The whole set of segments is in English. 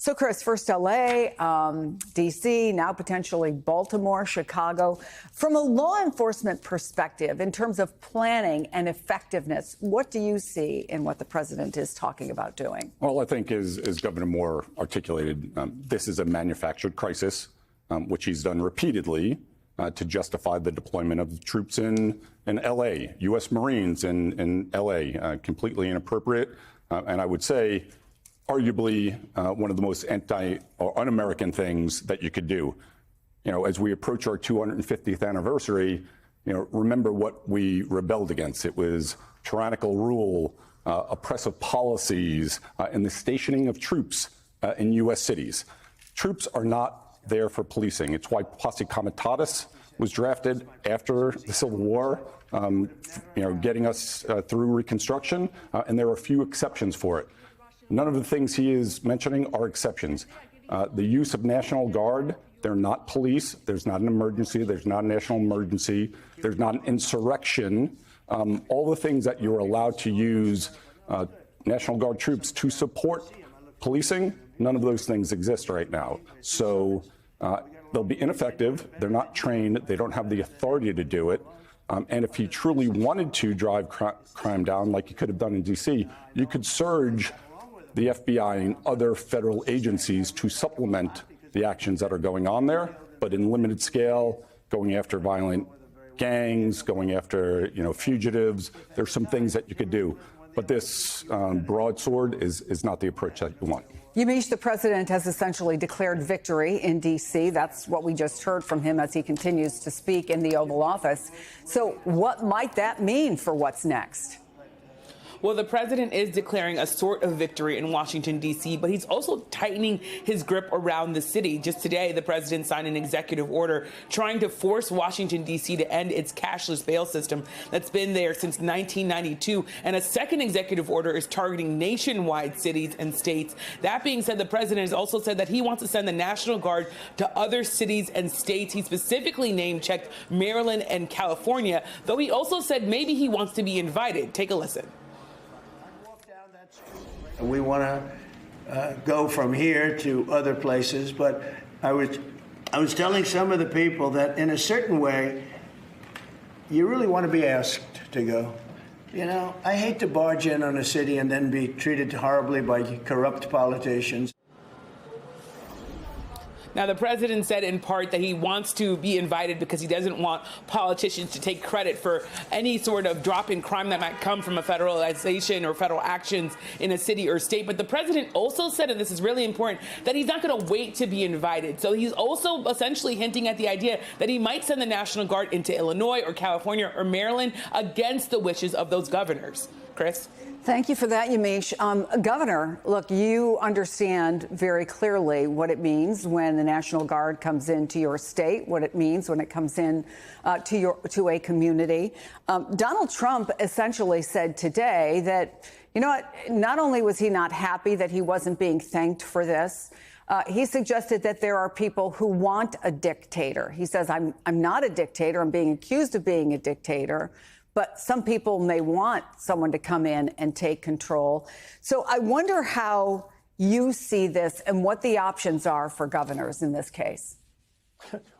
So, Chris, first LA, D.C., now potentially Baltimore, Chicago. From a law enforcement perspective, in terms of planning and effectiveness, what do you see in what the president is talking about doing? Well, I think, as Governor Moore articulated, this is a manufactured crisis, which he's done repeatedly to justify the deployment of troops in L.A., U.S. Marines in L.A., completely inappropriate. And I would say, arguably, one of the most anti or un-American things that you could do. You know, as we approach our 250th anniversary, you know, remember what we rebelled against. It was tyrannical rule, oppressive policies, and the stationing of troops in U.S. cities. Troops are not there for policing. It's why Posse Comitatus was drafted after the Civil War, you know, getting us through Reconstruction, and there are a few exceptions for it. None of the things he is mentioning are exceptions. The use of National Guard, they're not police. There's not an emergency. There's not a national emergency. There's not an insurrection. All the things that you're allowed to use National Guard troops to support policing, none of those things exist right now. So they'll be ineffective. They're not trained. They don't have the authority to do it. And if he truly wanted to drive crime down, like he could have done in D.C., you could surge the FBI and other federal agencies to supplement the actions that are going on there, but in limited scale, going after violent gangs, going after, you know, fugitives. There's some things that you could do, but this broadsword is not the approach that you want. Yamiche, the president has essentially declared victory in D.C. That's what we just heard from him as he continues to speak in the Oval Office. So what might that mean for what's next? Well, the president is declaring a sort of victory in Washington, D.C., but he's also tightening his grip around the city. Just today, the president signed an executive order trying to force Washington, D.C. to end its cashless bail system that's been there since 1992. And a second executive order is targeting nationwide cities and states. That being said, the president has also said that he wants to send the National Guard to other cities and states. He specifically name-checked Maryland and California, though he also said maybe he wants to be invited. Take a listen. We want to go from here to other places, but I was telling some of the people that in a certain way, you really want to be asked to go. You know, I hate to barge in on a city and then be treated horribly by corrupt politicians. Now, the president said in part that he wants to be invited because he doesn't want politicians to take credit for any sort of drop in crime that might come from a federalization or federal actions in a city or state. But the president also said, and this is really important, that he's not going to wait to be invited. So he's also essentially hinting at the idea that he might send the National Guard into Illinois or California or Maryland against the wishes of those governors. Chris? Thank you for that, Yamiche. Governor, look, you understand very clearly what it means when the National Guard comes into your state, what it means when it comes in to a community. Donald Trump essentially said today that, you know what, not only was he not happy that he wasn't being thanked for this, he suggested that there are people who want a dictator. He says, I'm not a dictator. I'm being accused of being a dictator. But some people may want someone to come in and take control. So I wonder how you see this and what the options are for governors in this case.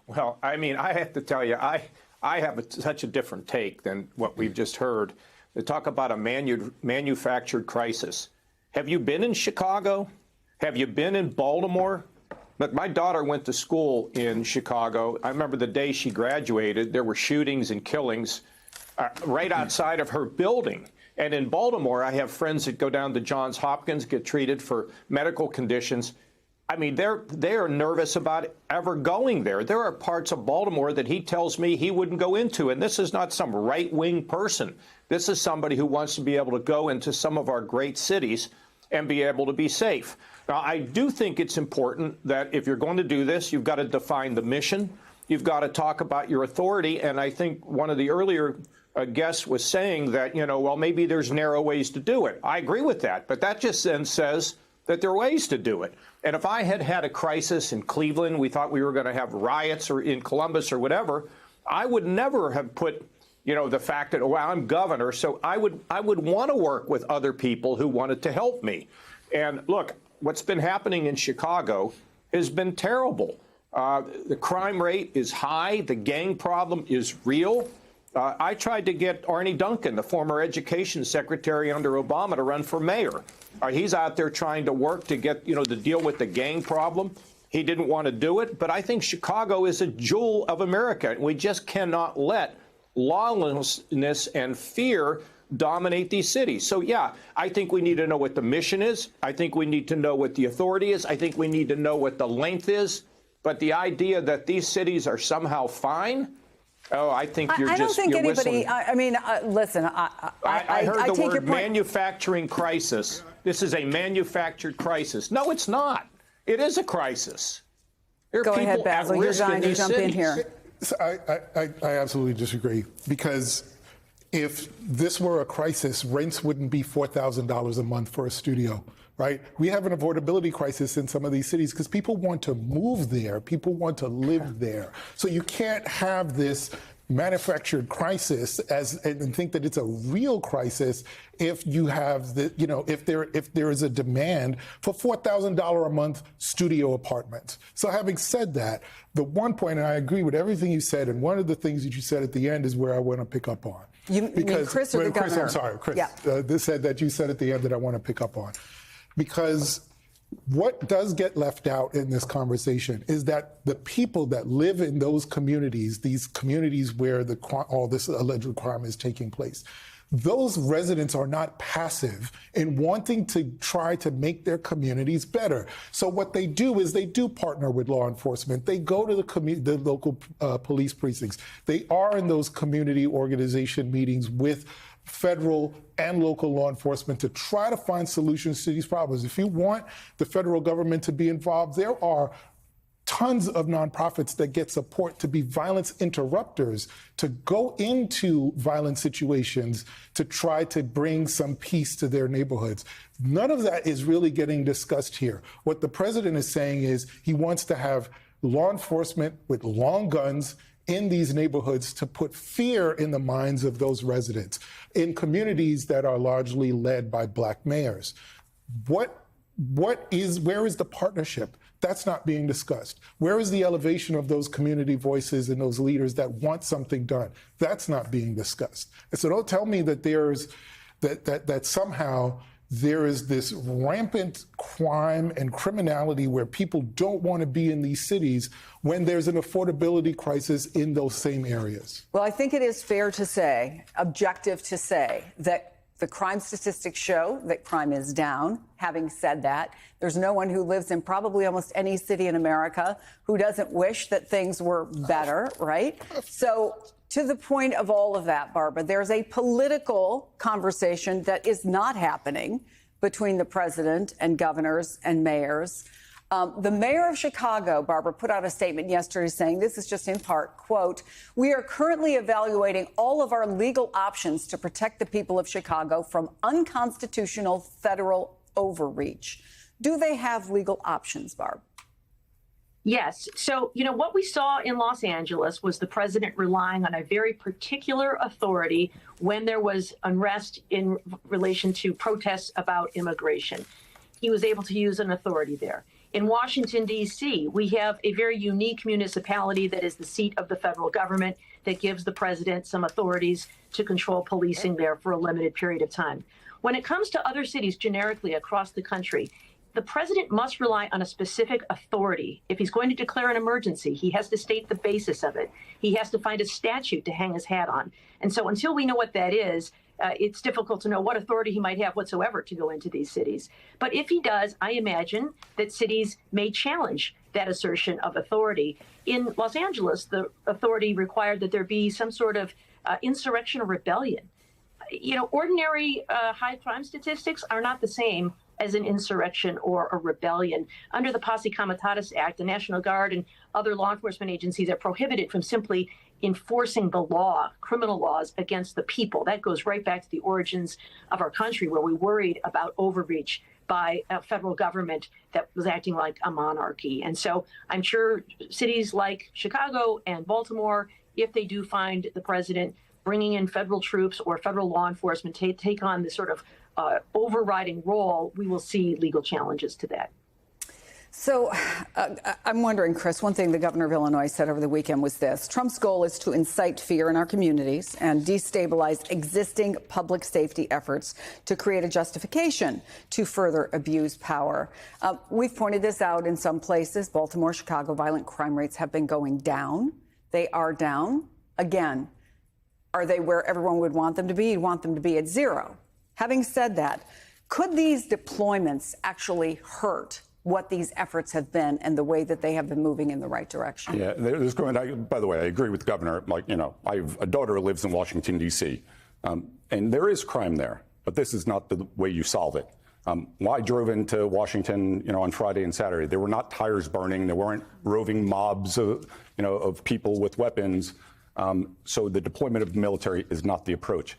Well, I mean, I have to tell you, I have such a different take than what we've just heard. They talk about a manufactured crisis. Have you been in Chicago? Have you been in Baltimore? Look, my daughter went to school in Chicago. I remember the day she graduated, there were shootings and killings right outside of her building. And in Baltimore, I have friends that go down to Johns Hopkins, get treated for medical conditions. I mean, they are nervous about ever going there. There are parts of Baltimore that he tells me he wouldn't go into. And this is not some right-wing person. This is somebody who wants to be able to go into some of our great cities and be able to be safe. Now, I do think it's important that if you're going to do this, you've got to define the mission. You've got to talk about your authority. And I think one of the earlier guest was saying that, you know, well, maybe there's narrow ways to do it. I agree with that. But that just then says that there are ways to do it. And if I had had a crisis in Cleveland, we thought we were going to have riots, or in Columbus or whatever, I would never have put, you know, the fact that, well, I'm governor, so I would want to work with other people who wanted to help me. And look, what's been happening in Chicago has been terrible. The crime rate is high. The gang problem is real. I tried to get Arne Duncan, the former education secretary under Obama, to run for mayor. He's out there trying to work to get, to deal with the gang problem. He didn't want to do it. But I think Chicago is a jewel of America. We just cannot let lawlessness and fear dominate these cities. So, yeah, I think we need to know what the mission is. I think we need to know what the authority is. I think we need to know what the length is. But the idea that these cities are somehow fine, I think you're I don't think anybody. whistling. Listen. I heard the word manufacturing crisis. This is a manufactured crisis. No, it's not. It is a crisis. There are Go ahead, people at Basil. You're risk in dying to these jump in cities. here. So I absolutely disagree, because if this were a crisis, rents wouldn't be $4,000 a month for a studio, right? We have an affordability crisis in some of these cities because people want to move there. People want to live there. So you can't have this manufactured crisis and think that it's a real crisis if you have if there is a demand for $4,000 a month studio apartments. So having said that, the one point, and I agree with everything you said, and one of the things that you said at the end is where I want to pick up on. You mean Chris or the Chris, governor? I'm sorry, Chris. Yeah. This said that you said at the end that I want to pick up on, because what does get left out in this conversation is that the people that live in those communities, these communities where all this alleged crime is taking place, those residents are not passive in wanting to try to make their communities better. So what they do is they do partner with law enforcement. They go to the local police precincts. They are in those community organization meetings with federal and local law enforcement to try to find solutions to these problems. If you want the federal government to be involved, there are tons of nonprofits that get support to be violence interrupters, to go into violent situations to try to bring some peace to their neighborhoods. None of that is really getting discussed here. What the president is saying is he wants to have law enforcement with long guns in these neighborhoods to put fear in the minds of those residents in communities that are largely led by Black mayors. Where is the partnership? That's not being discussed. Where is the elevation of those community voices and those leaders that want something done? That's not being discussed. And so don't tell me that that somehow there is this rampant crime and criminality where people don't want to be in these cities when there's an affordability crisis in those same areas. Well, I think it is fair to say, objective to say, that the crime statistics show that crime is down. Having said that, there's no one who lives in probably almost any city in America who doesn't wish that things were better, right? So to the point of all of that, Barbara, there's a political conversation that is not happening between the president and governors and mayors. The mayor of Chicago, Barbara, put out a statement yesterday saying, this is just in part, quote, "We are currently evaluating all of our legal options to protect the people of Chicago from unconstitutional federal overreach." Do they have legal options, Barb? Yes. So, what we saw in Los Angeles was the president relying on a very particular authority when there was unrest in relation to protests about immigration. He was able to use an authority there. In Washington, D.C., we have a very unique municipality that is the seat of the federal government that gives the president some authorities to control policing there for a limited period of time. When it comes to other cities generically across the country, the president must rely on a specific authority. If he's going to declare an emergency, he has to state the basis of it. He has to find a statute to hang his hat on. And so until we know what that is, it's difficult to know what authority he might have whatsoever to go into these cities. But if he does, I imagine that cities may challenge that assertion of authority. In Los Angeles, the authority required that there be some sort of insurrection or rebellion. Ordinary high crime statistics are not the same as an insurrection or a rebellion. Under the Posse Comitatus Act, the National Guard and other law enforcement agencies are prohibited from simply enforcing the law, criminal laws against the people. That goes right back to the origins of our country, where we worried about overreach by a federal government that was acting like a monarchy. And so I'm sure cities like Chicago and Baltimore, if they do find the president bringing in federal troops or federal law enforcement to take on this sort of overriding role, we will see legal challenges to that. So I'm wondering, Chris, one thing the governor of Illinois said over the weekend was this: Trump's goal is to incite fear in our communities and destabilize existing public safety efforts to create a justification to further abuse power. We've pointed this out in some places. Baltimore, Chicago, violent crime rates have been going down. They are down. Again, are they where everyone would want them to be? You'd want them to be at zero. Having said that, could these deployments actually hurt what these efforts have been and the way that they have been moving in the right direction? Yeah, by the way, I agree with the governor. Like, I have a daughter who lives in Washington, D.C., and there is crime there, but this is not the way you solve it. I drove into Washington, on Friday and Saturday. There were not tires burning. There weren't roving mobs of people with weapons. So the deployment of the military is not the approach.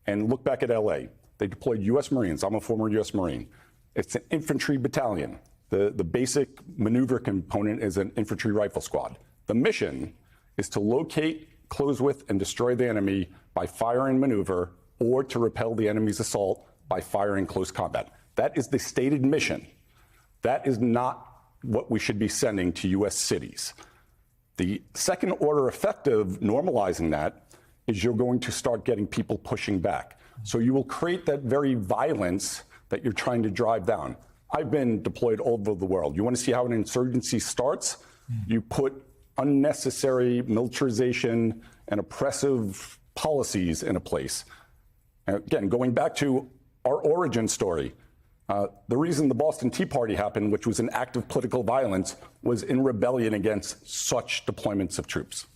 And look back at L.A. They deployed U.S. Marines. I'm a former U.S. Marine. It's an infantry battalion. The basic maneuver component is an infantry rifle squad. The mission is to locate, close with, and destroy the enemy by fire and maneuver, or to repel the enemy's assault by fire in close combat. That is the stated mission. That is not what we should be sending to U.S. cities. The second order effect of normalizing that is you're going to start getting people pushing back. So you will create that very violence that you're trying to drive down. I've been deployed all over the world. You want to see how an insurgency starts? You put unnecessary militarization and oppressive policies in a place. And again, going back to our origin story, the reason the Boston Tea Party happened, which was an act of political violence, was in rebellion against such deployments of troops.